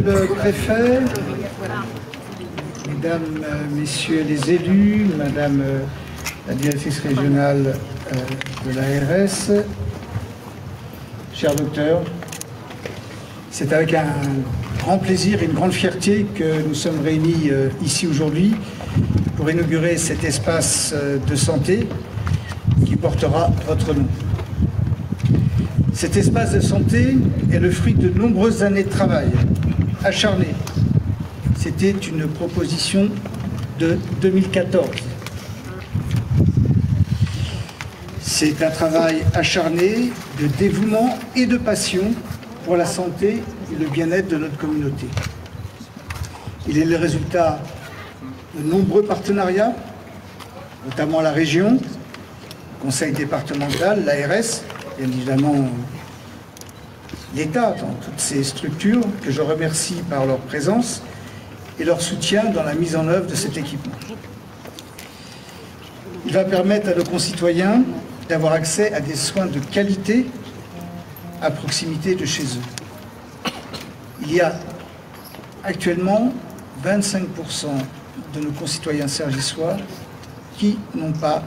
Monsieur le Préfet, Mesdames, Messieurs les élus, Madame la directrice régionale de l'ARS, cher docteur, c'est avec un grand plaisir et une grande fierté que nous sommes réunis ici aujourd'hui pour inaugurer cet espace de santé qui portera votre nom. Cet espace de santé est le fruit de nombreuses années de travail acharné. C'était une proposition de 2014. C'est un travail acharné de dévouement et de passion pour la santé et le bien-être de notre communauté. Il est le résultat de nombreux partenariats, notamment la région, le conseil départemental, l'ARS, bien évidemment l'État dans toutes ces structures, que je remercie par leur présence et leur soutien dans la mise en œuvre de cet équipement. Il va permettre à nos concitoyens d'avoir accès à des soins de qualité à proximité de chez eux. Il y a actuellement 25% de nos concitoyens cergissois qui n'ont pas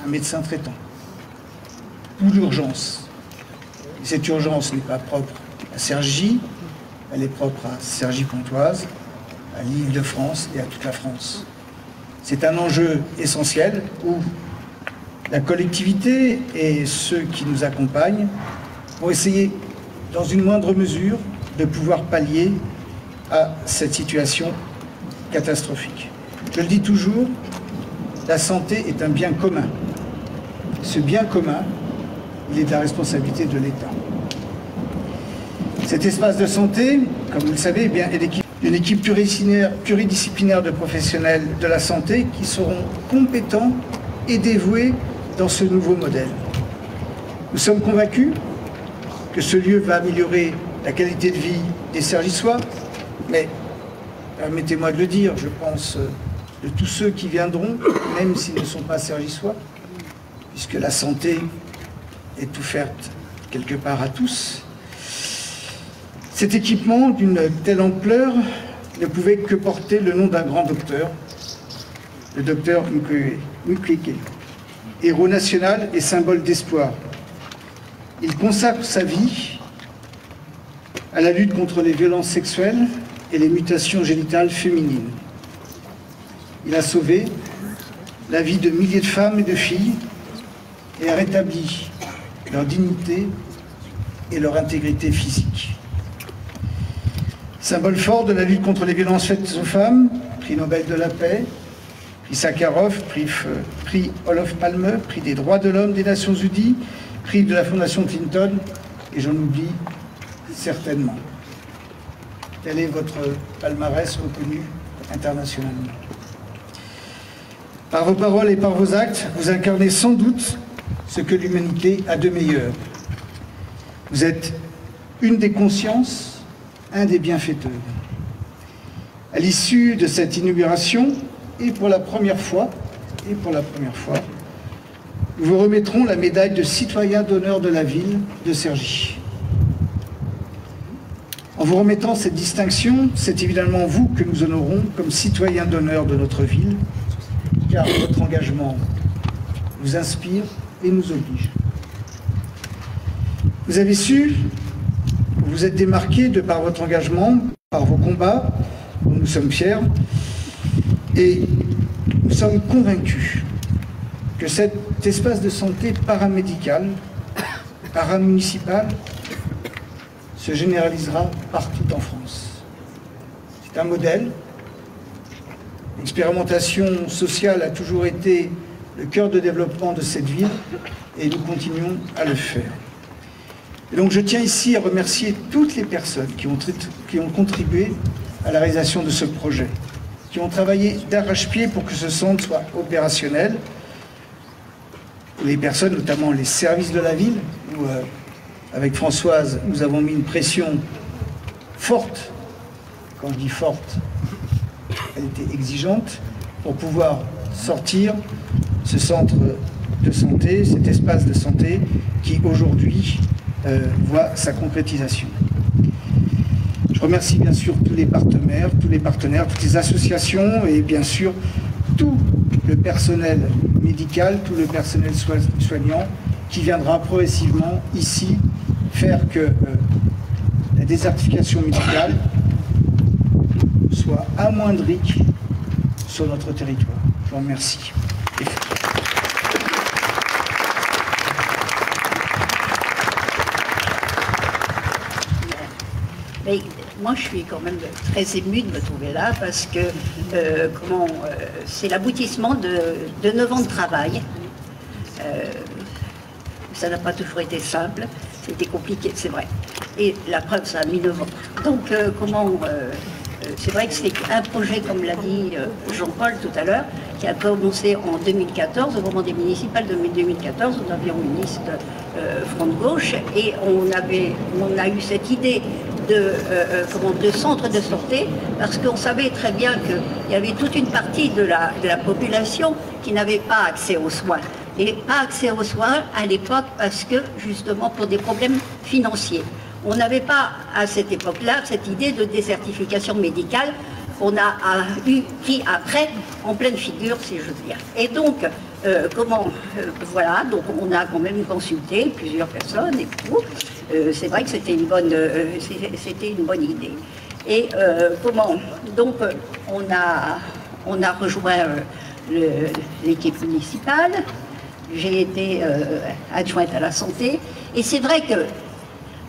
un médecin traitant ou d'urgence. Cette urgence n'est pas propre à Cergy, elle est propre à Cergy-Pontoise, à l'Île-de-France et à toute la France. C'est un enjeu essentiel où la collectivité et ceux qui nous accompagnent vont essayer, dans une moindre mesure, de pouvoir pallier à cette situation catastrophique. Je le dis toujours, la santé est un bien commun. Ce bien commun, il est de la responsabilité de l'État. Cet espace de santé, comme vous le savez, eh bien, est une équipe pluridisciplinaire de professionnels de la santé qui seront compétents et dévoués dans ce nouveau modèle. Nous sommes convaincus que ce lieu va améliorer la qualité de vie des Cergissois, mais permettez-moi de le dire, je pense de tous ceux qui viendront, même s'ils ne sont pas Cergissois, puisque la santé est offerte quelque part à tous. Cet équipement d'une telle ampleur ne pouvait que porter le nom d'un grand docteur, le docteur Mukwege, héros national et symbole d'espoir. Il consacre sa vie à la lutte contre les violences sexuelles et les mutations génitales féminines. Il a sauvé la vie de milliers de femmes et de filles et a rétabli leur dignité et leur intégrité physique. Symbole fort de la lutte contre les violences faites aux femmes, prix Nobel de la paix, prix Sakharov, prix Olof Palme, prix des droits de l'homme des Nations Unies, prix de la Fondation Clinton, et j'en oublie certainement. Tel est votre palmarès reconnu internationalement. Par vos paroles et par vos actes, vous incarnez sans doute ce que l'humanité a de meilleur. Vous êtes une des consciences, un des bienfaiteurs. À l'issue de cette inauguration, et pour la première fois, nous vous remettrons la médaille de citoyen d'honneur de la ville de Cergy. En vous remettant cette distinction, c'est évidemment vous que nous honorons comme citoyen d'honneur de notre ville, car votre engagement nous inspire et nous oblige. Vous avez su, vous vous êtes démarqué de par votre engagement, par vos combats, dont nous sommes fiers, et nous sommes convaincus que cet espace de santé paramédical, paramunicipal, se généralisera partout en France. C'est un modèle. L'expérimentation sociale a toujours été le cœur de développement de cette ville et nous continuons à le faire. Et donc je tiens ici à remercier toutes les personnes qui ont contribué à la réalisation de ce projet, qui ont travaillé d'arrache-pied pour que ce centre soit opérationnel. Les personnes, notamment les services de la ville, où avec Françoise, nous avons mis une pression forte. Quand je dis forte, elle était exigeante, pour pouvoir sortir ce centre de santé, cet espace de santé qui aujourd'hui voit sa concrétisation. Je remercie bien sûr tous les partenaires, toutes les associations et bien sûr tout le personnel médical, tout le personnel soignant qui viendra progressivement ici faire que la désertification médicale soit amoindrie sur notre territoire. Je vous remercie. Mais moi, je suis quand même très émue de me trouver là parce que c'est l'aboutissement de 9 ans de travail. Ça n'a pas toujours été simple, c'était compliqué, c'est vrai. Et la preuve, ça a mis 9 ans. Donc, c'est vrai que c'est un projet, comme l'a dit Jean-Paul tout à l'heure, qui a commencé en 2014, au moment des municipales de 2014, nous avions une liste Front de Gauche, et on a eu cette idée de centre de santé, parce qu'on savait très bien qu'il y avait toute une partie de la population qui n'avait pas accès aux soins. Et pas accès aux soins à l'époque parce que, justement, pour des problèmes financiers. On n'avait pas, à cette époque-là, cette idée de désertification médicale qu'on a pris après, en pleine figure, si je veux dire. Et donc, voilà, donc on a quand même consulté plusieurs personnes et tout. C'est vrai que c'était une bonne idée. Et donc, on a rejoint l'équipe municipale. J'ai été adjointe à la santé. Et c'est vrai que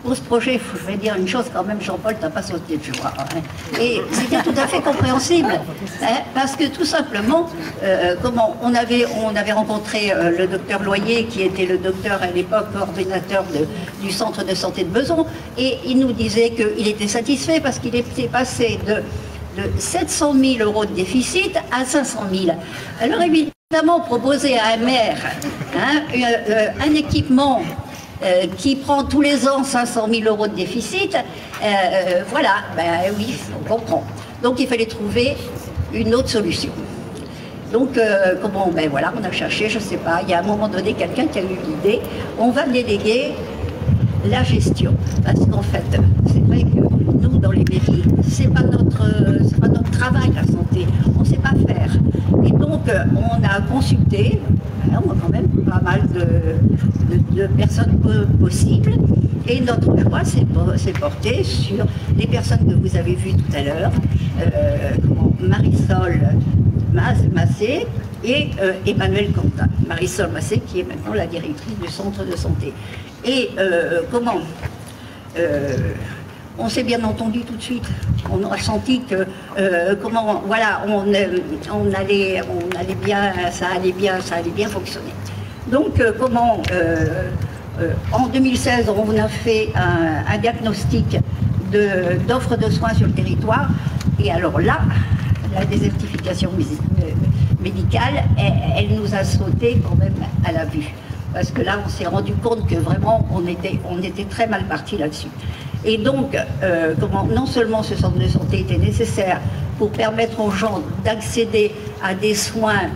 pour ce projet, je vais dire une chose quand même, Jean-Paul, tu n'as pas sauté de joie. Hein. Et c'était tout à fait compréhensible. Hein, parce que tout simplement, on avait rencontré le docteur Loyer, qui était le docteur à l'époque coordinateur du centre de santé de Beson, et il nous disait qu'il était satisfait parce qu'il était passé de 700 000 € de déficit à 500 000. Alors évidemment, proposer à un maire un équipement qui prend tous les ans 500 000 € de déficit, voilà, ben oui, on comprend. Donc il fallait trouver une autre solution. Donc, ben voilà, on a cherché, je ne sais pas, il y a un moment donné quelqu'un qui a eu l'idée, on va déléguer la gestion. Parce qu'en fait, c'est vrai que nous, dans les mairies, c'est pas notre travail, la santé, on ne sait pas faire. Et donc, on a consulté, on a quand même pas mal de personnes possibles, et notre choix s'est porté sur les personnes que vous avez vues tout à l'heure, Marisol Massé et Emmanuel Quentin. Marisol Massé qui est maintenant la directrice du centre de santé. Et on s'est bien entendu tout de suite. On a senti que voilà, on allait bien, ça allait bien fonctionner. Donc en 2016, on a fait un diagnostic d'offres de soins sur le territoire. Et alors là, la désertification médicale, elle nous a sauté quand même à la vue. Parce que là, on s'est rendu compte que vraiment, on était très mal parti là-dessus. Et donc, non seulement ce centre de santé était nécessaire pour permettre aux gens d'accéder à des soins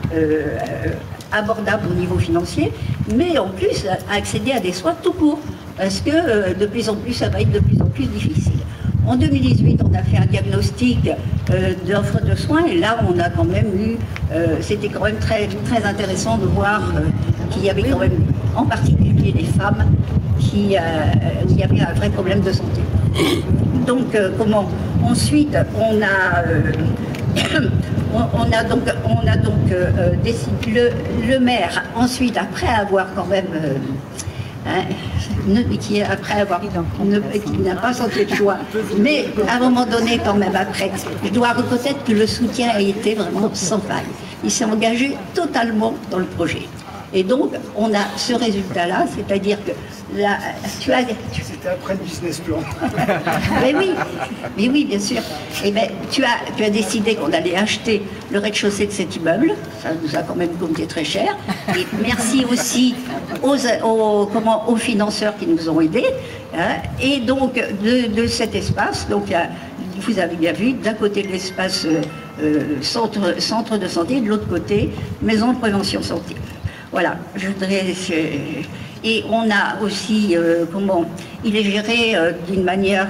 abordables au niveau financier, mais en plus accéder à des soins tout court, parce que de plus en plus, ça va être de plus en plus difficile. En 2018, on a fait un diagnostic d'offres de soins, et là, on a quand même eu, c'était quand même très, très intéressant de voir qu'il y avait quand même, en particulier les femmes, qui avaient un vrai problème de santé. Donc, ensuite, on a donc décidé, le maire, ensuite, après avoir quand même, qui n'a pas senti de joie, mais à un moment donné, quand même, après, je dois reconnaître que le soutien a été vraiment sans faille. Il s'est engagé totalement dans le projet. Et donc, on a ce résultat-là, c'est-à-dire que là, c'était après le business plan. mais oui, bien sûr. Et ben, tu as décidé qu'on allait acheter le rez-de-chaussée de cet immeuble. Ça nous a quand même coûté très cher. Et merci aussi aux financeurs qui nous ont aidés. Hein. Et donc, de cet espace, donc, vous avez bien vu, d'un côté de l'espace centre de santé, de l'autre côté, maison de prévention santé. Voilà, je voudrais... Et on a aussi, il est géré d'une manière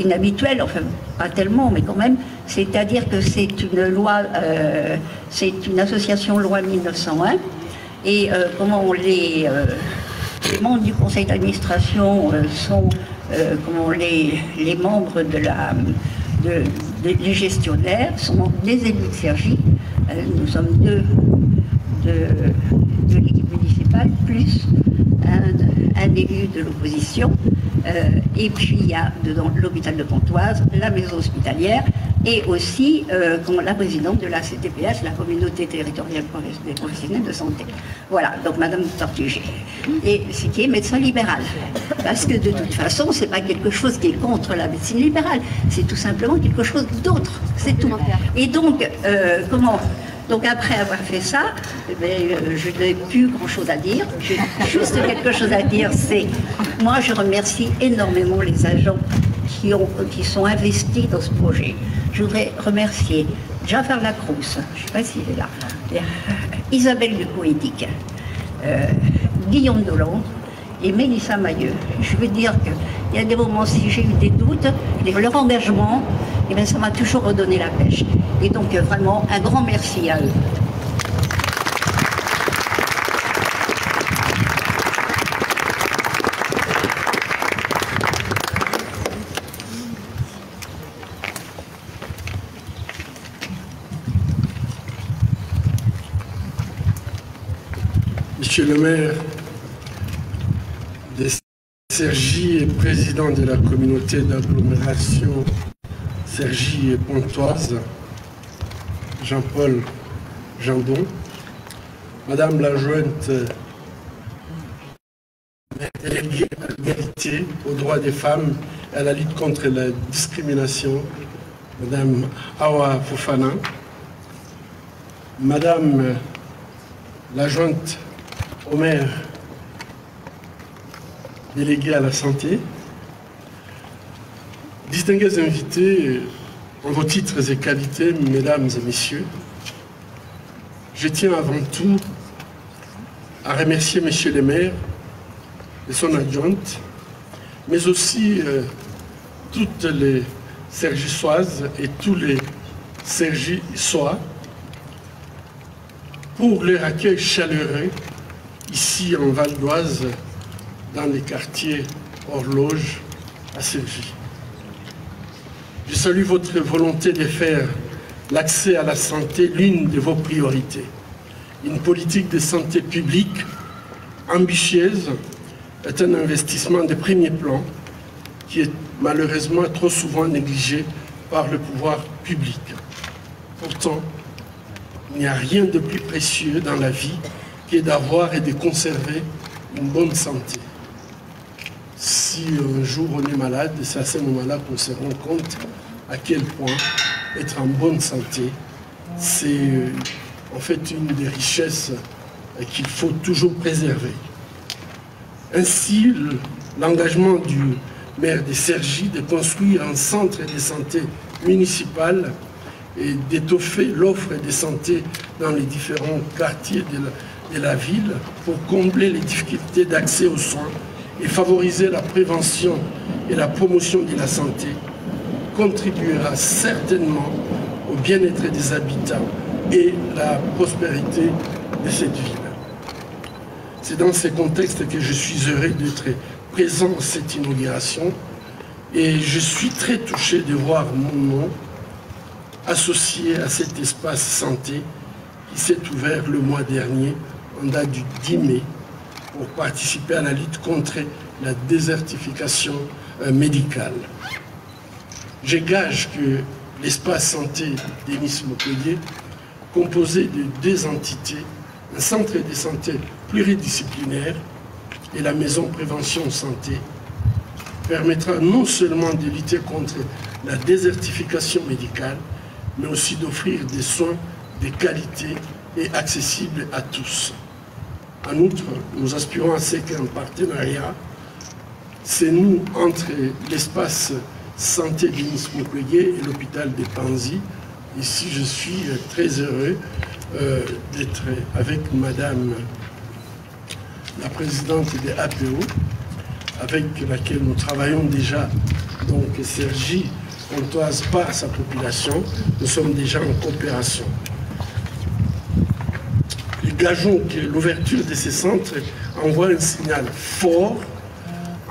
inhabituelle, enfin pas tellement, mais quand même, c'est-à-dire que c'est une loi, c'est une association loi 1901, et comment les membres du conseil d'administration sont les membres les gestionnaires, sont des élus de Cergy. Nous sommes deux de l'équipe municipale, plus un élu de l'opposition. Et puis il y a dedans l'hôpital de Pontoise, la maison hospitalière, et aussi la présidente de la CTPS, la communauté territoriale des professionnels de santé. Voilà, donc Madame Tortugé. Et ce qui est médecin libéral. Parce que de toute façon, c'est pas quelque chose qui est contre la médecine libérale, c'est tout simplement quelque chose d'autre, c'est tout. Et donc, donc après avoir fait ça, je n'ai plus grand-chose à dire. J'ai juste quelque chose à dire, c'est moi je remercie énormément les agents qui sont investis dans ce projet. Je voudrais remercier Jafar Lacrousse, je ne sais pas s'il est là, Isabelle Ducoédic, Guillaume Dolan et Mélissa Mailleux. Je veux dire qu'il y a des moments, si j'ai eu des doutes, leur engagement, ça m'a toujours redonné la pêche. Et donc vraiment un grand merci à eux. Monsieur le maire de Cergy et président de la communauté d'agglomération Cergy et Pontoise, Jean-Paul Jambon, Madame la jointe déléguée à l'égalité, aux droits des femmes et à la lutte contre la discrimination, Madame Awa Fofana, Madame la jointe au maire délégué à la santé, distingués invités en vos titres et qualités, mesdames et messieurs, je tiens avant tout à remercier monsieur le maire et son adjointe, mais aussi toutes les Cergissoises et tous les Cergissois pour leur accueil chaleureux ici en Val d'Oise, dans les quartiers Horloge à Cergy. Je salue votre volonté de faire l'accès à la santé l'une de vos priorités. Une politique de santé publique ambitieuse est un investissement de premier plan qui est malheureusement trop souvent négligé par le pouvoir public. Pourtant, il n'y a rien de plus précieux dans la vie que d'avoir et de conserver une bonne santé. Si un jour on est malade, c'est à ce moment-là qu'on se rend compte à quel point être en bonne santé, c'est en fait une des richesses qu'il faut toujours préserver. Ainsi, l'engagement du maire de Cergy de construire un centre de santé municipal et d'étoffer l'offre de santé dans les différents quartiers de la ville pour combler les difficultés d'accès aux soins et favoriser la prévention et la promotion de la santé contribuera certainement au bien-être des habitants et la prospérité de cette ville. C'est dans ce contexte que je suis heureux d'être présent à cette inauguration et je suis très touché de voir mon nom associé à cet espace santé qui s'est ouvert le mois dernier, en date du 10 mai, pour participer à la lutte contre la désertification médicale. Je gage que l'espace santé d'Ennis-Montpellier, composé de 2 entités, un centre de santé pluridisciplinaire et la maison prévention santé, permettra non seulement de lutter contre la désertification médicale, mais aussi d'offrir des soins de qualité et accessibles à tous. En outre, nous aspirons à ce qu'un partenariat se noue entre l'espace santé d'Ennis-Montpellier et l'hôpital de Panzi. Ici, je suis très heureux d'être avec Madame la présidente des APO, avec laquelle nous travaillons déjà, donc Cergy, Pontoise par sa population, nous sommes déjà en coopération. Nous gageons que l'ouverture de ces centres envoie un signal fort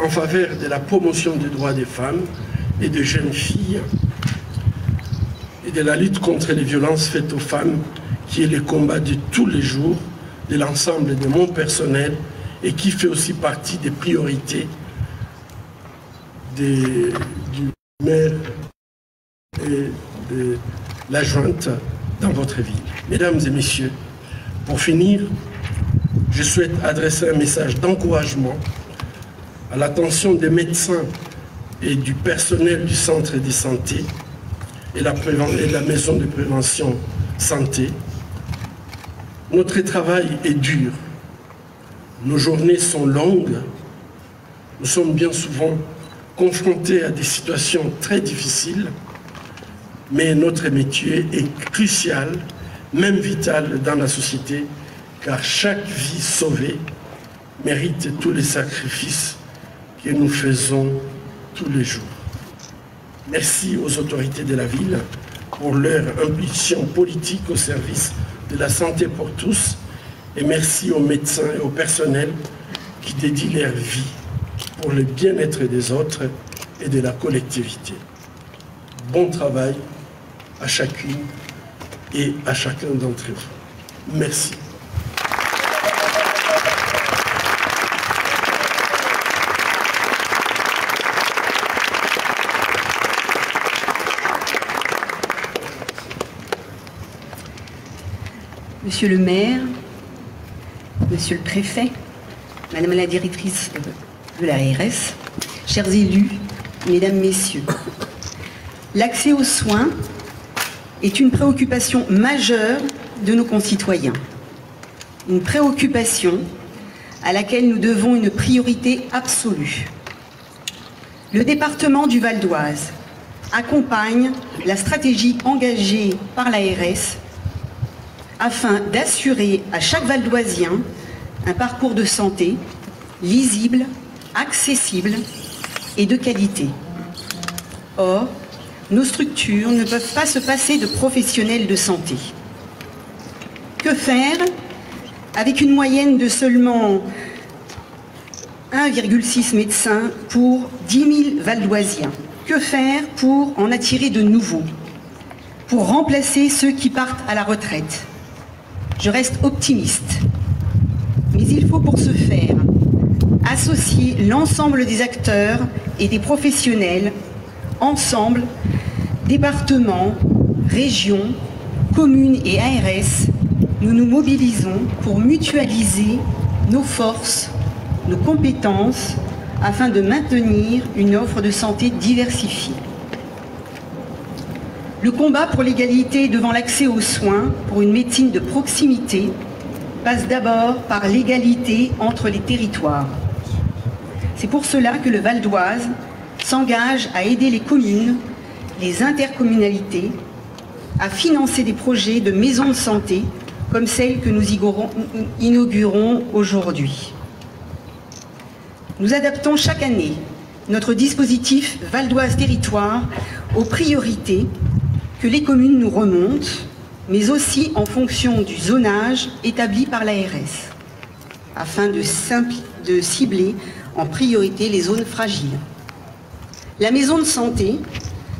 en faveur de la promotion des droits des femmes et de jeunes filles et de la lutte contre les violences faites aux femmes, qui est le combat de tous les jours de l'ensemble de mon personnel et qui fait aussi partie des priorités du maire et de l'adjointe dans votre ville. Mesdames et messieurs, pour finir, je souhaite adresser un message d'encouragement à l'attention des médecins et du personnel du centre de santé et la maison de prévention santé. Notre travail est dur, nos journées sont longues, nous sommes bien souvent confrontés à des situations très difficiles, mais notre métier est crucial, même vital dans la société, car chaque vie sauvée mérite tous les sacrifices que nous faisons tous les jours. Merci aux autorités de la ville pour leur impulsion politique au service de la santé pour tous, et merci aux médecins et au personnel qui dédient leur vie pour le bien-être des autres et de la collectivité. Bon travail à chacune et à chacun d'entre vous. Merci. Monsieur le maire, monsieur le préfet, madame la directrice de la ARS, chers élus, mesdames, messieurs, l'accès aux soins est une préoccupation majeure de nos concitoyens. Une préoccupation à laquelle nous devons une priorité absolue. Le département du Val d'Oise accompagne la stratégie engagée par l'ARS afin d'assurer à chaque Val-d'Oisien un parcours de santé lisible, accessible et de qualité. Or, nos structures ne peuvent pas se passer de professionnels de santé. Que faire avec une moyenne de seulement 1,6 médecins pour 10 000 Val-d'Oisiens? Que faire pour en attirer de nouveaux? Pour remplacer ceux qui partent à la retraite? Je reste optimiste, mais il faut pour ce faire associer l'ensemble des acteurs et des professionnels, ensemble, départements, régions, communes et ARS, nous nous mobilisons pour mutualiser nos forces, nos compétences, afin de maintenir une offre de santé diversifiée. Le combat pour l'égalité devant l'accès aux soins, pour une médecine de proximité, passe d'abord par l'égalité entre les territoires. C'est pour cela que le Val d'Oise s'engage à aider les communes, les intercommunalités, à financer des projets de maisons de santé comme celle que nous inaugurons aujourd'hui. Nous adaptons chaque année notre dispositif Val d'Oise Territoire aux priorités que les communes nous remontent, mais aussi en fonction du zonage établi par l'ARS, afin de cibler en priorité les zones fragiles. La maison de santé,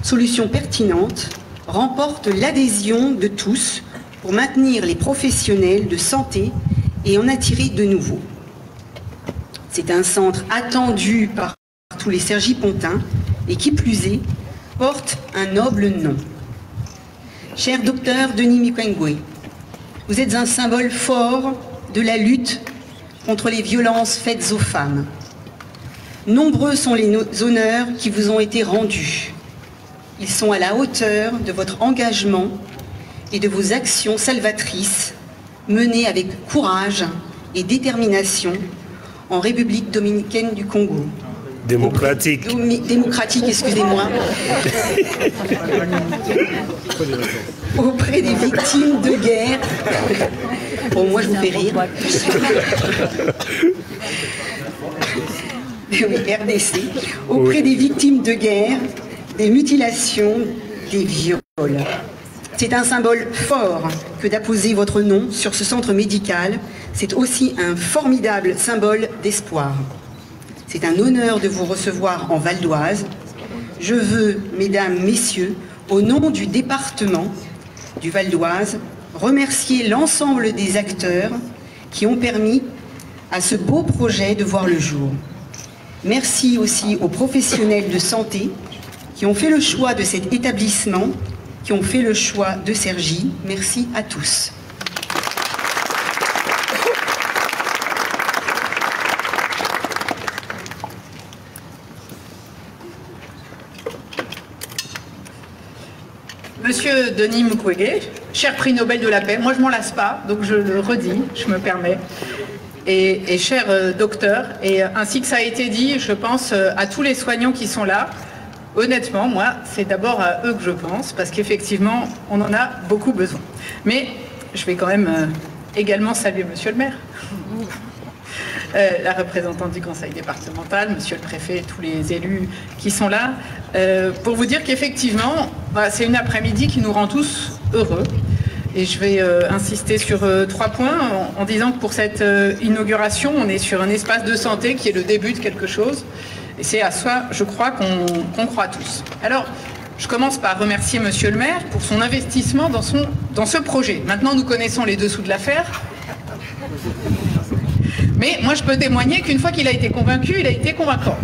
solution pertinente, remporte l'adhésion de tous pour maintenir les professionnels de santé et en attirer de nouveaux. C'est un centre attendu par tous les Cergy-Pontains et qui plus est, porte un noble nom. Cher docteur Denis Mukwege, vous êtes un symbole fort de la lutte contre les violences faites aux femmes. Nombreux sont les honneurs qui vous ont été rendus. Ils sont à la hauteur de votre engagement et de vos actions salvatrices menées avec courage et détermination en République dominicaine du Congo. Démocratique. Démocratique, excusez-moi. Auprès des victimes de guerre. Bon, moi je vous fais rire. RDC, auprès des victimes de guerre, des mutilations, des viols. C'est un symbole fort que d'apposer votre nom sur ce centre médical. C'est aussi un formidable symbole d'espoir. C'est un honneur de vous recevoir en Val d'Oise. Je veux, mesdames, messieurs, au nom du département du Val d'Oise, remercier l'ensemble des acteurs qui ont permis à ce beau projet de voir le jour. Merci aussi aux professionnels de santé qui ont fait le choix de cet établissement, qui ont fait le choix de Cergy. Merci à tous. Monsieur Denis Mukwege, cher prix Nobel de la paix, moi je m'en lasse pas, donc je le redis, je me permets, et cher docteur, et ainsi que ça a été dit, je pense à tous les soignants qui sont là. Honnêtement, moi, c'est d'abord à eux que je pense, parce qu'effectivement, on en a beaucoup besoin. Mais je vais quand même également saluer monsieur le maire, la représentante du conseil départemental, monsieur le préfet et tous les élus qui sont là, pour vous dire qu'effectivement, c'est une après-midi qui nous rend tous heureux. Et je vais insister sur 3 points en disant que pour cette inauguration, on est sur un espace de santé qui est le début de quelque chose. Et c'est à soi, je crois, qu'on croit tous. Alors, je commence par remercier monsieur le maire pour son investissement dans ce projet. Maintenant, nous connaissons les dessous de l'affaire. Mais moi, je peux témoigner qu'une fois qu'il a été convaincu, il a été convaincant.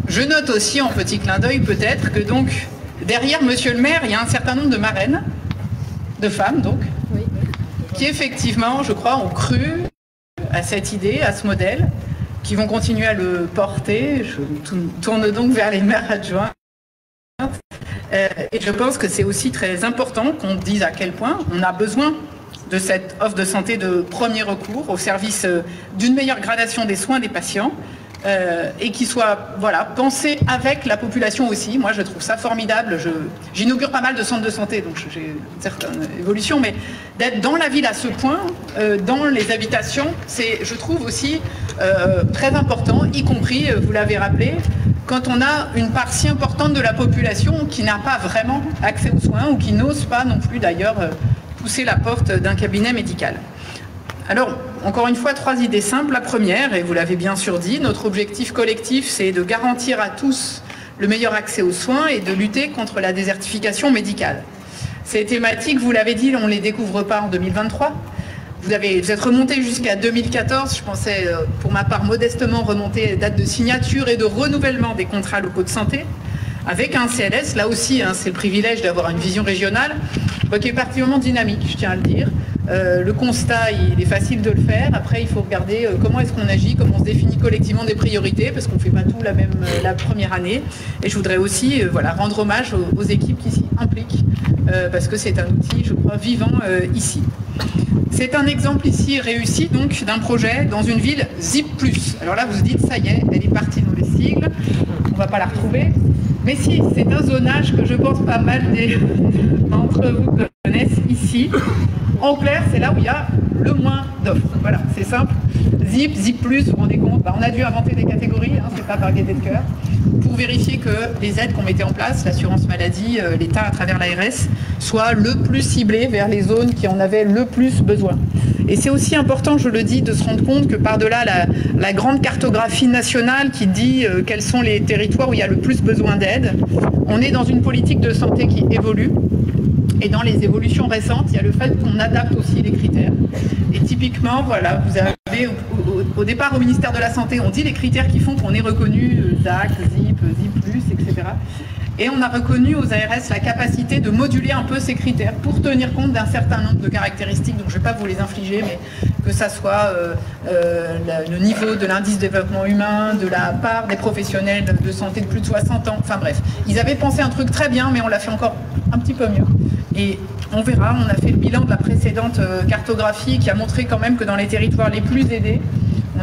Je note aussi, en petit clin d'œil peut-être, que donc, derrière monsieur le maire, il y a un certain nombre de marraines, de femmes donc, qui effectivement, je crois, ont cru à cette idée, à ce modèle, qui vont continuer à le porter. Je tourne donc vers les maires adjoints. Et je pense que c'est aussi très important qu'on dise à quel point on a besoin de cette offre de santé de premier recours au service d'une meilleure gradation des soins des patients et qui soit pensée avec la population aussi. Moi, je trouve ça formidable. J'inaugure pas mal de centres de santé, donc j'ai une certaine évolution, mais d'être dans la ville à ce point, dans les habitations, c'est, je trouve aussi très important, y compris, vous l'avez rappelé, quand on a une part si importante de la population qui n'a pas vraiment accès aux soins ou qui n'ose pas non plus d'ailleurs pousser la porte d'un cabinet médical. Alors, encore une fois, 3 idées simples. La première, et vous l'avez bien sûr dit, notre objectif collectif, c'est de garantir à tous le meilleur accès aux soins et de lutter contre la désertification médicale. Ces thématiques, vous l'avez dit, on ne les découvre pas en 2023. Vous êtes remonté jusqu'à 2014, je pensais pour ma part modestement remonter les dates de signature et de renouvellement des contrats locaux de santé, avec un CLS, là aussi, c'est le privilège d'avoir une vision régionale, qui est particulièrement dynamique, je tiens à le dire. Le constat, il est facile de le faire. Après, il faut regarder comment est-ce qu'on agit, comment on se définit collectivement des priorités, parce qu'on ne fait pas tout la première année. Et je voudrais aussi rendre hommage aux équipes qui s'y impliquent, parce que c'est un outil, je crois, vivant ici. C'est un exemple ici réussi donc d'un projet dans une ville ZIP+. Alors là, vous vous dites, ça y est, elle est partie dans les sigles, on ne va pas la retrouver. Mais si, c'est un zonage que je pense pas mal d'entre vous connaissent ici. En clair, c'est là où il y a le moins d'offres. Voilà, c'est simple. ZIP+, vous vous rendez compte, on a dû inventer des catégories, c'est pas par gaieté de cœur, pour vérifier que les aides qu'on mettait en place, l'assurance maladie, l'État à travers l'ARS, soient le plus ciblées vers les zones qui en avaient le plus besoin. Et c'est aussi important, je le dis, de se rendre compte que par-delà la grande cartographie nationale qui dit quels sont les territoires où il y a le plus besoin d'aide, on est dans une politique de santé qui évolue. Et dans les évolutions récentes, il y a le fait qu'on adapte aussi les critères. Et typiquement, voilà, vous avez au départ au ministère de la Santé, on dit les critères qui font qu'on est reconnu ZAC, ZIP, ZIP+, etc. Et on a reconnu aux ARS la capacité de moduler un peu ces critères pour tenir compte d'un certain nombre de caractéristiques. Donc je ne vais pas vous les infliger, mais que ça soit le niveau de l'indice de développement humain, de la part des professionnels de santé de plus de 60 ans, enfin bref. Ils avaient pensé un truc très bien, mais on l'a fait encore un petit peu mieux. Et on verra, on a fait le bilan de la précédente cartographie qui a montré quand même que dans les territoires les plus aidés,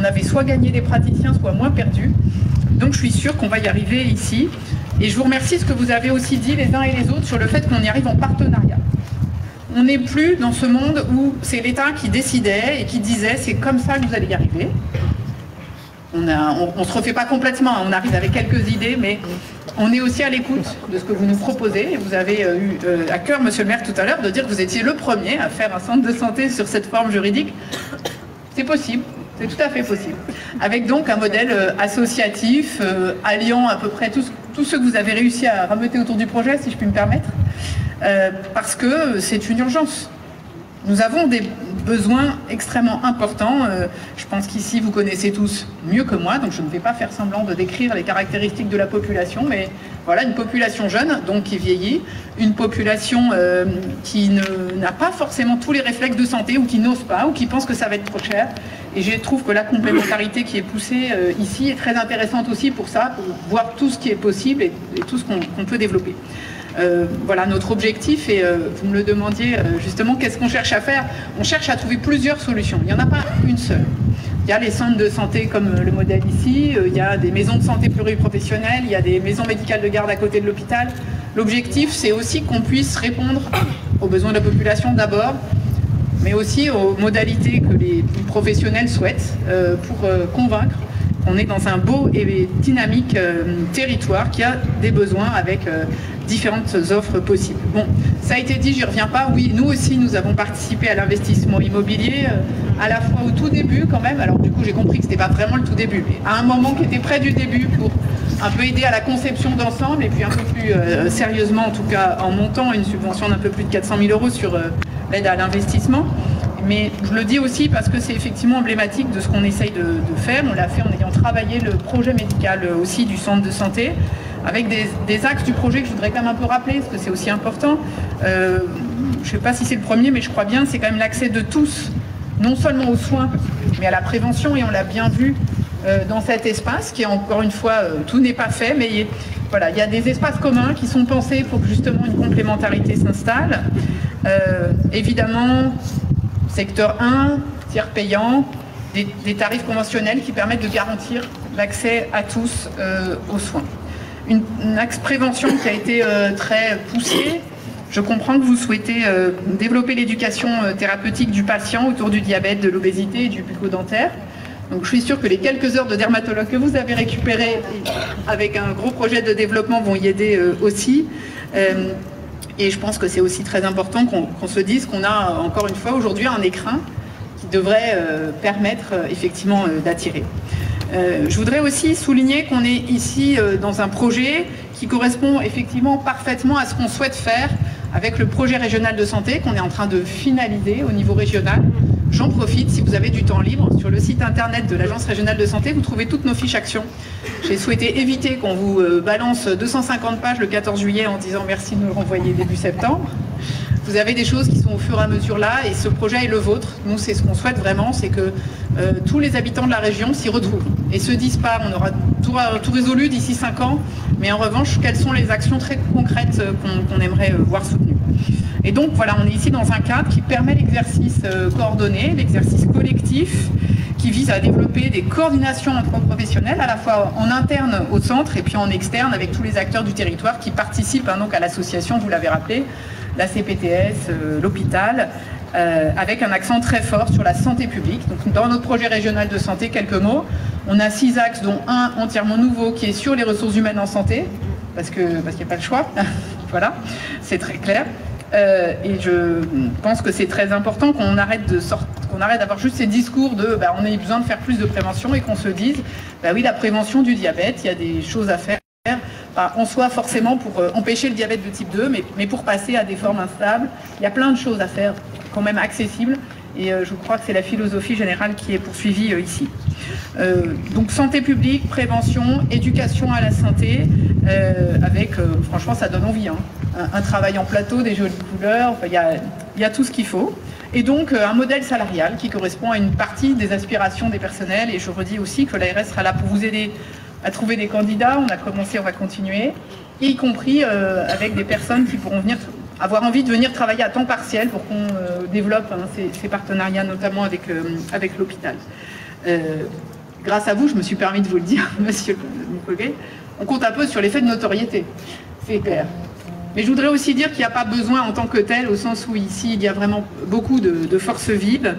on avait soit gagné des praticiens, soit moins perdus. Donc je suis sûre qu'on va y arriver ici. Et je vous remercie ce que vous avez aussi dit les uns et les autres sur le fait qu'on y arrive en partenariat. On n'est plus dans ce monde où c'est l'État qui décidait et qui disait c'est comme ça que vous allez y arriver. on se refait pas complètement, on arrive avec quelques idées, mais on est aussi à l'écoute de ce que vous nous proposez. Et vous avez eu à cœur, monsieur le maire, tout à l'heure, de dire que vous étiez le premier à faire un centre de santé sur cette forme juridique. C'est possible, c'est tout à fait possible. Avec donc un modèle associatif, alliant à peu près tout ce que vous avez réussi à rameuter autour du projet, si je puis me permettre, parce que c'est une urgence. Nous avons des besoins extrêmement importants. Je pense qu'ici, vous connaissez tous mieux que moi, donc je ne vais pas faire semblant de décrire les caractéristiques de la population, mais voilà, une population jeune, donc qui vieillit, une population qui n'a pas forcément tous les réflexes de santé, ou qui n'ose pas, ou qui pense que ça va être trop cher. Et je trouve que la complémentarité qui est poussée ici est très intéressante aussi pour ça, pour voir tout ce qui est possible et tout ce qu'on peut développer. Voilà notre objectif, et vous me le demandiez justement, qu'est-ce qu'on cherche à faire? On cherche à trouver plusieurs solutions, il n'y en a pas une seule. Il y a les centres de santé comme le modèle ici, il y a des maisons de santé pluriprofessionnelles, il y a des maisons médicales de garde à côté de l'hôpital. L'objectif, c'est aussi qu'on puisse répondre aux besoins de la population d'abord, mais aussi aux modalités que les professionnels souhaitent pour convaincre qu'on est dans un beau et dynamique territoire qui a des besoins avec différentes offres possibles. Bon, ça a été dit, j'y reviens pas. Oui, nous aussi, nous avons participé à l'investissement immobilier, à la fois au tout début quand même. Alors du coup, j'ai compris que c'était pas vraiment le tout début, mais à un moment qui était près du début pour un peu aider à la conception d'ensemble, et puis un peu plus sérieusement, en tout cas en montant une subvention d'un peu plus de 400 000 € sur l'aide à l'investissement. Mais je le dis aussi parce que c'est effectivement emblématique de ce qu'on essaye de faire. On l'a fait en ayant travaillé le projet médical aussi du centre de santé, avec des axes du projet que je voudrais quand même un peu rappeler, parce que c'est aussi important. Je ne sais pas si c'est le premier, mais je crois bien, c'est quand même l'accès de tous, non seulement aux soins, mais à la prévention, et on l'a bien vu dans cet espace, qui est encore une fois, tout n'est pas fait, mais voilà, il y a des espaces communs qui sont pensés pour que justement une complémentarité s'installe. Évidemment, secteur 1, tiers payant, des tarifs conventionnels qui permettent de garantir l'accès à tous aux soins. Un axe prévention qui a été très poussé. Je comprends que vous souhaitez développer l'éducation thérapeutique du patient autour du diabète, de l'obésité et du bucco-dentaire. Donc je suis sûre que les quelques heures de dermatologue que vous avez récupérées avec un gros projet de développement vont y aider aussi. Et je pense que c'est aussi très important qu'on se dise qu'on a encore une fois aujourd'hui un écrin qui devrait permettre effectivement d'attirer. Je voudrais aussi souligner qu'on est ici dans un projet qui correspond effectivement parfaitement à ce qu'on souhaite faire avec le projet régional de santé qu'on est en train de finaliser au niveau régional. J'en profite, si vous avez du temps libre, sur le site internet de l'Agence régionale de santé, vous trouvez toutes nos fiches actions. J'ai souhaité éviter qu'on vous balance 250 pages le 14 juillet en disant merci de nous le renvoyer début septembre. Vous avez des choses qui sont au fur et à mesure là, et ce projet est le vôtre. Nous, c'est ce qu'on souhaite vraiment, c'est que tous les habitants de la région s'y retrouvent et se disent pas on aura tout résolu d'ici 5 ans, mais en revanche, quelles sont les actions très concrètes qu'on aimerait voir soutenues. Et donc voilà, on est ici dans un cadre qui permet l'exercice coordonné, l'exercice collectif, qui vise à développer des coordinations entre professionnels, à la fois en interne au centre et puis en externe avec tous les acteurs du territoire qui participent donc à l'association, vous l'avez rappelé, la CPTS, l'hôpital, avec un accent très fort sur la santé publique. Donc dans notre projet régional de santé, quelques mots, on a 6 axes, dont un entièrement nouveau qui est sur les ressources humaines en santé, parce qu'il n'y a pas le choix, voilà, c'est très clair. Et je pense que c'est très important qu'on arrête d'avoir juste ces discours de on a besoin de faire plus de prévention, et qu'on se dise oui, la prévention du diabète, il y a des choses à faire, pas en soi forcément pour empêcher le diabète de type 2, mais pour passer à des formes instables. Il y a plein de choses à faire quand même accessibles, et je crois que c'est la philosophie générale qui est poursuivie ici. Donc santé publique, prévention, éducation à la santé, avec, franchement ça donne envie, hein. Un travail en plateau, des jolies couleurs, il y a tout ce qu'il faut. Et donc un modèle salarial qui correspond à une partie des aspirations des personnels, et je redis aussi que l'ARS sera là pour vous aider à trouver des candidats. On a commencé, on va continuer, y compris avec des personnes qui pourront avoir envie de venir travailler à temps partiel pour qu'on développe ces partenariats, notamment avec l'hôpital. Grâce à vous, je me suis permis de vous le dire, monsieur Mukwege, on compte un peu sur l'effet de notoriété, c'est clair. Mais je voudrais aussi dire qu'il n'y a pas besoin en tant que tel, au sens où ici il y a vraiment beaucoup de forces vives.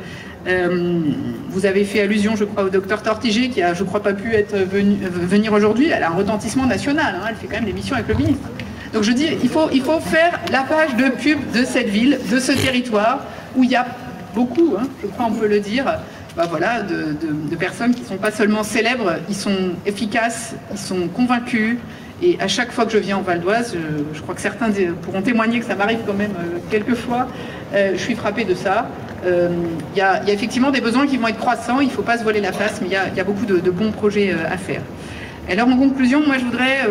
Vous avez fait allusion, je crois, au docteur Tortigé, qui a, je crois, pas pu venir aujourd'hui. Elle a un retentissement national, hein, elle fait quand même des missions avec le ministre. Donc je dis, il faut faire la page de pub de cette ville, de ce territoire, où il y a beaucoup, hein, je crois on peut le dire, voilà, de personnes qui ne sont pas seulement célèbres, ils sont efficaces, ils sont convaincus. Et à chaque fois que je viens en Val d'Oise, je crois que certains pourront témoigner que ça m'arrive quand même quelques fois, je suis frappée de ça. Il y a effectivement des besoins qui vont être croissants, il ne faut pas se voiler la face, mais il y a beaucoup de bons projets à faire. Alors en conclusion, moi je voudrais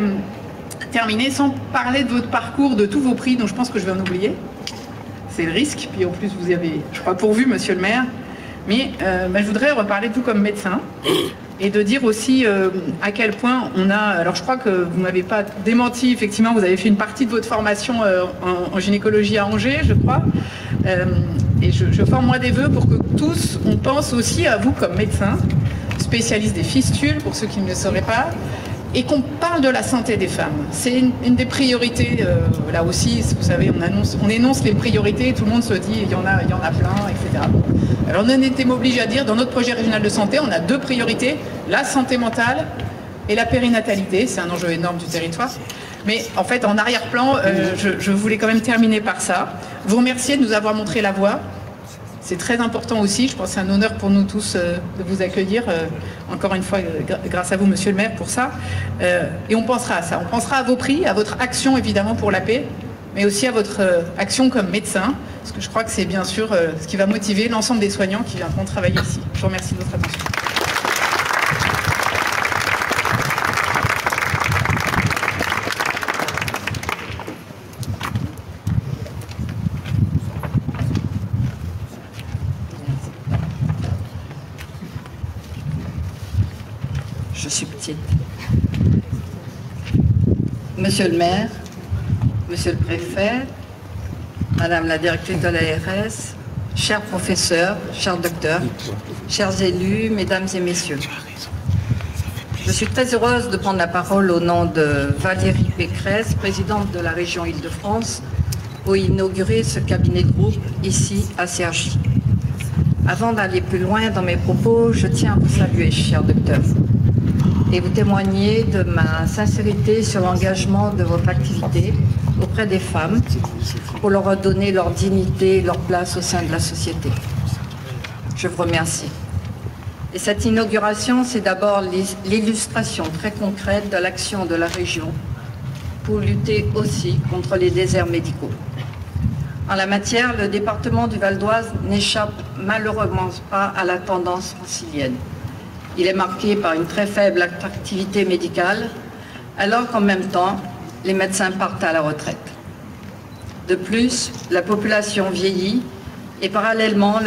terminer sans parler de votre parcours, de tous vos prix, dont je pense que je vais en oublier. C'est le risque, puis en plus vous avez, je crois, pourvu, monsieur le maire. Mais je voudrais reparler de vous comme médecin et de dire aussi à quel point on a... Alors je crois que vous ne m'avez pas démenti, effectivement, vous avez fait une partie de votre formation en gynécologie à Angers, je crois. Et je forme moi des vœux pour que tous, on pense aussi à vous comme médecin, spécialiste des fistules, pour ceux qui ne le sauraient pas, et qu'on parle de la santé des femmes. C'est une des priorités, là aussi, vous savez, on énonce les priorités, tout le monde se dit, il y en a plein, etc. Alors on a été obligé à dire, dans notre projet régional de santé, on a deux priorités, la santé mentale et la périnatalité, c'est un enjeu énorme du territoire. Mais en fait, en arrière-plan, je voulais quand même terminer par ça. Vous remercier de nous avoir montré la voie. C'est très important aussi, je pense que c'est un honneur pour nous tous de vous accueillir, encore une fois, grâce à vous, monsieur le maire, pour ça. Et on pensera à ça, on pensera à vos prix, à votre action évidemment pour la paix, mais aussi à votre action comme médecin, parce que je crois que c'est bien sûr ce qui va motiver l'ensemble des soignants qui viendront travailler ici. Je vous remercie de votre attention. Je suis petite. Monsieur le maire, monsieur le préfet, madame la directrice de l'ARS, chers professeurs, chers docteurs, chers élus, mesdames et messieurs. Je suis très heureuse de prendre la parole au nom de Valérie Pécresse, présidente de la région Île-de-France, pour inaugurer ce cabinet de groupe ici à Cergy. Avant d'aller plus loin dans mes propos, je tiens à vous saluer, chers docteurs, et vous témoigner de ma sincérité sur l'engagement de votre activité auprès des femmes pour leur redonner leur dignité et leur place au sein de la société. Je vous remercie. Et cette inauguration, c'est d'abord l'illustration très concrète de l'action de la région pour lutter aussi contre les déserts médicaux. En la matière, le département du Val d'Oise n'échappe malheureusement pas à la tendance francilienne. Il est marqué par une très faible attractivité médicale, alors qu'en même temps, les médecins partent à la retraite. De plus, la population vieillit et parallèlement,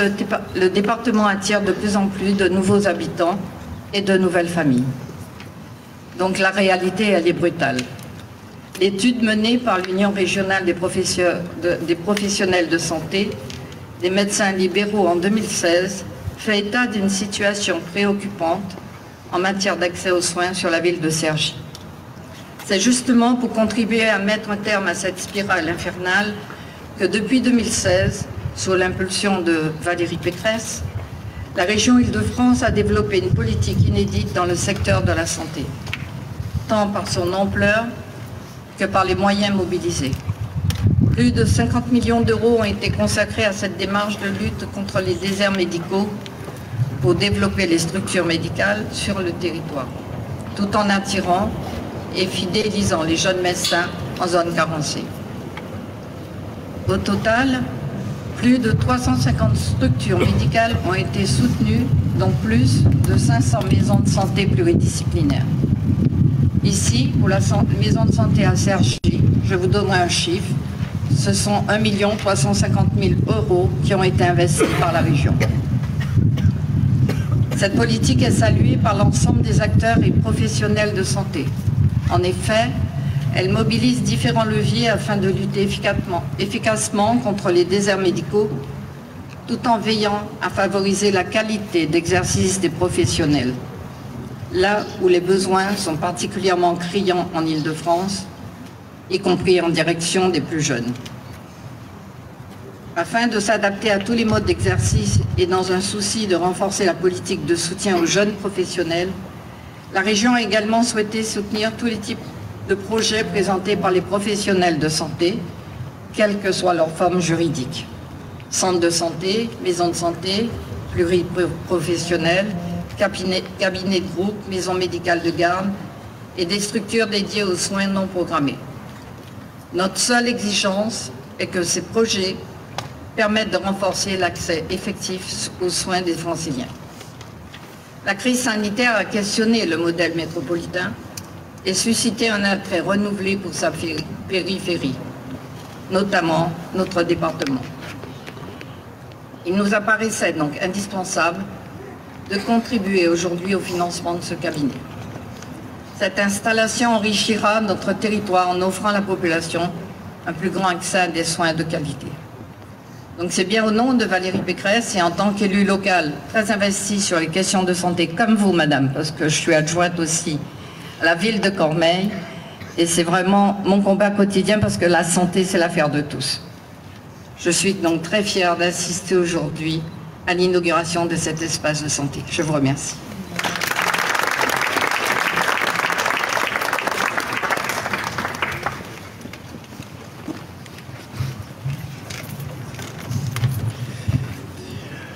le département attire de plus en plus de nouveaux habitants et de nouvelles familles. Donc la réalité, elle est brutale. L'étude menée par l'Union régionale des professionnels de santé, des médecins libéraux en 2016, fait état d'une situation préoccupante en matière d'accès aux soins sur la ville de Cergy. C'est justement pour contribuer à mettre un terme à cette spirale infernale que depuis 2016, sous l'impulsion de Valérie Pécresse, la région Île-de-France a développé une politique inédite dans le secteur de la santé, tant par son ampleur que par les moyens mobilisés. Plus de 50 millions d'euros ont été consacrés à cette démarche de lutte contre les déserts médicaux pour développer les structures médicales sur le territoire, tout en attirant et fidélisant les jeunes médecins en zone carencée. Au total, plus de 350 structures médicales ont été soutenues, dont plus de 500 maisons de santé pluridisciplinaires. Ici, pour la maison de santé à Cergy, je vous donnerai un chiffre. Ce sont 1 350 000 € qui ont été investis par la région. Cette politique est saluée par l'ensemble des acteurs et professionnels de santé. En effet, elle mobilise différents leviers afin de lutter efficacement contre les déserts médicaux, tout en veillant à favoriser la qualité d'exercice des professionnels, là où les besoins sont particulièrement criants en Île-de-France, y compris en direction des plus jeunes. Afin de s'adapter à tous les modes d'exercice et dans un souci de renforcer la politique de soutien aux jeunes professionnels, la région a également souhaité soutenir tous les types de projets présentés par les professionnels de santé, quelle que soit leur forme juridique. Centres de santé, maisons de santé, pluriprofessionnels, cabinets de groupe, maisons médicales de garde et des structures dédiées aux soins non programmés. Notre seule exigence est que ces projets permettent de renforcer l'accès effectif aux soins des Franciliens. La crise sanitaire a questionné le modèle métropolitain et suscité un attrait renouvelé pour sa périphérie, notamment notre département. Il nous apparaissait donc indispensable de contribuer aujourd'hui au financement de ce cabinet. Cette installation enrichira notre territoire en offrant à la population un plus grand accès à des soins de qualité. Donc c'est bien au nom de Valérie Pécresse et en tant qu'élue locale très investie sur les questions de santé, comme vous, madame, parce que je suis adjointe aussi à la ville de Cormeilles, et c'est vraiment mon combat quotidien parce que la santé, c'est l'affaire de tous. Je suis donc très fière d'assister aujourd'hui à l'inauguration de cet espace de santé. Je vous remercie.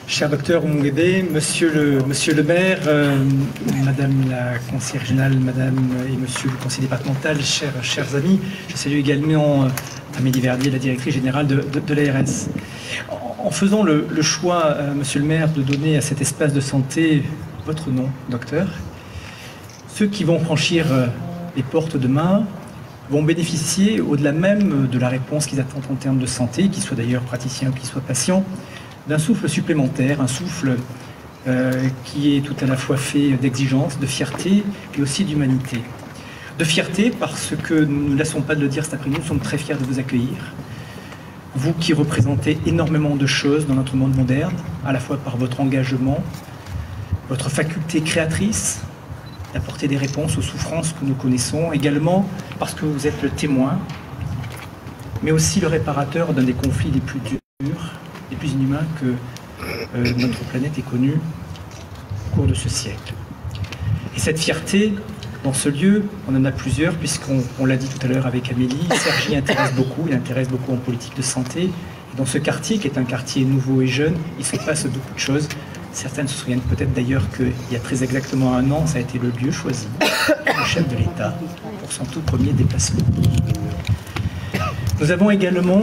Cher docteur Oumouguébé, monsieur le maire, madame la conseillère régionale, madame et monsieur le conseiller départemental, chers amis, je salue également Amélie Verdier, la directrice générale de l'ARS. En faisant le choix, monsieur le maire, de donner à cet espace de santé votre nom, docteur, ceux qui vont franchir les portes demain vont bénéficier, au-delà même de la réponse qu'ils attendent en termes de santé, qu'ils soient d'ailleurs praticiens ou qu'ils soient patients, d'un souffle supplémentaire, un souffle qui est tout à la fois fait d'exigence, de fierté et aussi d'humanité. De fierté parce que nous ne laissons pas de le dire cet après-midi, nous sommes très fiers de vous accueillir. Vous qui représentez énormément de choses dans notre monde moderne, à la fois par votre engagement, votre faculté créatrice, d'apporter des réponses aux souffrances que nous connaissons, également parce que vous êtes le témoin, mais aussi le réparateur d'un des conflits les plus durs, les plus inhumains que notre planète ait connus au cours de ce siècle. Et cette fierté, dans ce lieu, on en a plusieurs, puisqu'on l'a dit tout à l'heure avec Amélie, Sergi intéresse beaucoup, il intéresse beaucoup en politique de santé. Et dans ce quartier, qui est un quartier nouveau et jeune, il se passe beaucoup de choses. Certains se souviennent peut-être d'ailleurs qu'il y a très exactement un an, ça a été le lieu choisi, le chef de l'État, pour son tout premier déplacement. Nous avons également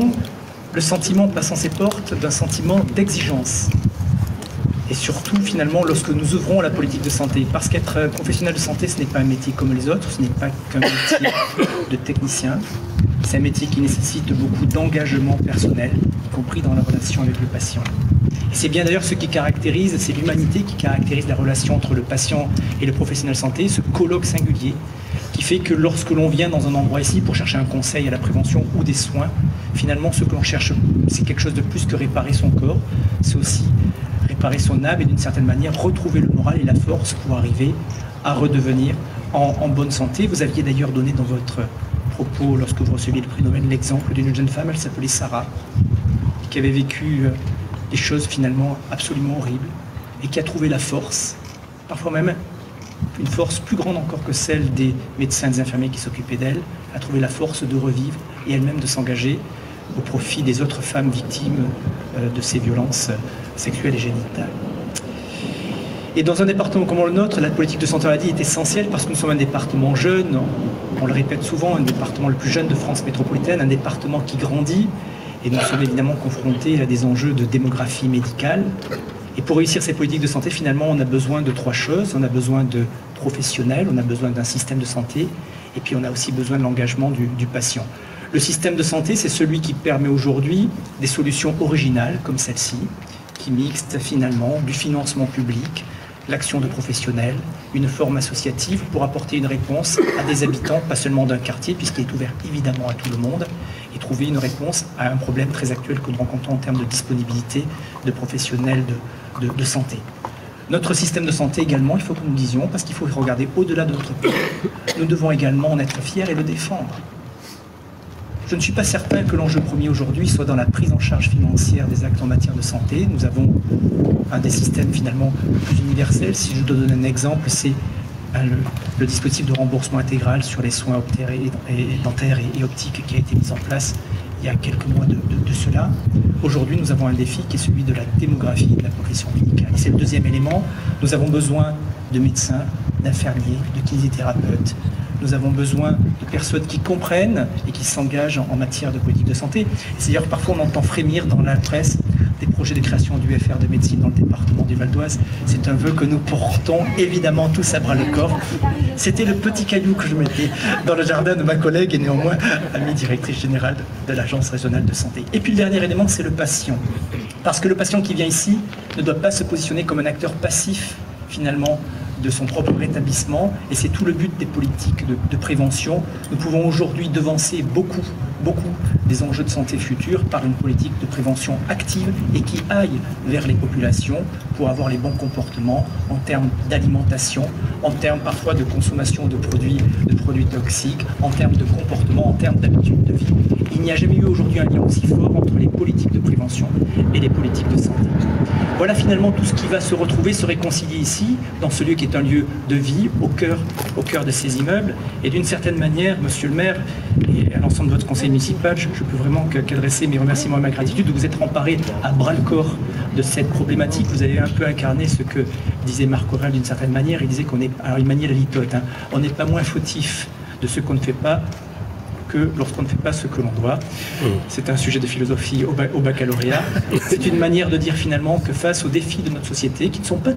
le sentiment, passant ces portes, d'un sentiment d'exigence. Et surtout, finalement, lorsque nous ouvrons la politique de santé. Parce qu'être professionnel de santé, ce n'est pas un métier comme les autres, ce n'est pas qu'un métier de technicien. C'est un métier qui nécessite beaucoup d'engagement personnel, y compris dans la relation avec le patient. Et c'est bien d'ailleurs ce qui caractérise, c'est l'humanité qui caractérise la relation entre le patient et le professionnel de santé, ce colloque singulier, qui fait que lorsque l'on vient dans un endroit ici pour chercher un conseil à la prévention ou des soins, finalement, ce que l'on cherche, c'est quelque chose de plus que réparer son corps, c'est aussi réparer son âme et d'une certaine manière retrouver le moral et la force pour arriver à redevenir en bonne santé. Vous aviez d'ailleurs donné dans votre propos, lorsque vous receviez le prix Nobel, l'exemple d'une jeune femme, elle s'appelait Sarah, qui avait vécu des choses finalement absolument horribles et qui a trouvé la force, parfois même une force plus grande encore que celle des médecins et des infirmiers qui s'occupaient d'elle, a trouvé la force de revivre et elle-même de s'engager au profit des autres femmes victimes de ces violences sexuelles et génitales. Et dans un département comme le nôtre, la politique de santé maladie est essentielle parce que nous sommes un département jeune, on le répète souvent, un département le plus jeune de France métropolitaine, un département qui grandit, et nous sommes évidemment confrontés à des enjeux de démographie médicale. Et pour réussir ces politiques de santé, finalement, on a besoin de trois choses. On a besoin de professionnels, on a besoin d'un système de santé, et puis on a aussi besoin de l'engagement du patient. Le système de santé, c'est celui qui permet aujourd'hui des solutions originales comme celle-ci, qui mixte finalement du financement public, l'action de professionnels, une forme associative pour apporter une réponse à des habitants, pas seulement d'un quartier, puisqu'il est ouvert évidemment à tout le monde, et trouver une réponse à un problème très actuel que nous rencontrons en termes de disponibilité de professionnels de santé. Notre système de santé également, il faut que nous disions, parce qu'il faut regarder au-delà de notre pays, nous devons également en être fiers et le défendre. Je ne suis pas certain que l'enjeu premier aujourd'hui soit dans la prise en charge financière des actes en matière de santé. Nous avons un des systèmes finalement plus universels. Si je dois donner un exemple, c'est le dispositif de remboursement intégral sur les soins dentaires et optiques qui a été mis en place il y a quelques mois de cela. Aujourd'hui, nous avons un défi qui est celui de la démographie de la profession médicale. Et c'est le deuxième élément. Nous avons besoin de médecins, d'infirmiers, de kinésithérapeutes. Nous avons besoin de personnes qui comprennent et qui s'engagent en matière de politique de santé. C'est d'ailleurs parfois on entend frémir dans la presse des projets de création du FR de médecine dans le département du Val d'Oise. C'est un vœu que nous portons évidemment tous à bras le corps. C'était le petit caillou que je mettais dans le jardin de ma collègue et néanmoins amie directrice générale de l'Agence régionale de santé. Et puis le dernier élément, c'est le patient. Parce que le patient qui vient ici ne doit pas se positionner comme un acteur passif finalement de son propre rétablissement, et c'est tout le but des politiques de prévention. Nous pouvons aujourd'hui devancer beaucoup des enjeux de santé futurs par une politique de prévention active et qui aille vers les populations pour avoir les bons comportements en termes d'alimentation, en termes parfois de consommation de produits toxiques, en termes de comportement, en termes d'habitude de vie. Il n'y a jamais eu aujourd'hui un lien aussi fort entre les politiques de prévention et les politiques de santé. Voilà finalement tout ce qui va se retrouver, se réconcilier ici, dans ce lieu qui est un lieu de vie, au cœur de ces immeubles. Et d'une certaine manière, monsieur le maire, et à l'ensemble de votre conseil municipal, je peux vraiment qu'adresser mes remerciements et ma gratitude de vous être emparés à bras-le-corps de cette problématique. Vous avez un peu incarné ce que disait Marc Aurèle d'une certaine manière. Il disait qu'on est, alors il maniait la litote, hein, on n'est pas moins fautif de ce qu'on ne fait pas que lorsqu'on ne fait pas ce que l'on doit. C'est un sujet de philosophie au baccalauréat. C'est une manière de dire finalement que face aux défis de notre société, qui ne sont pas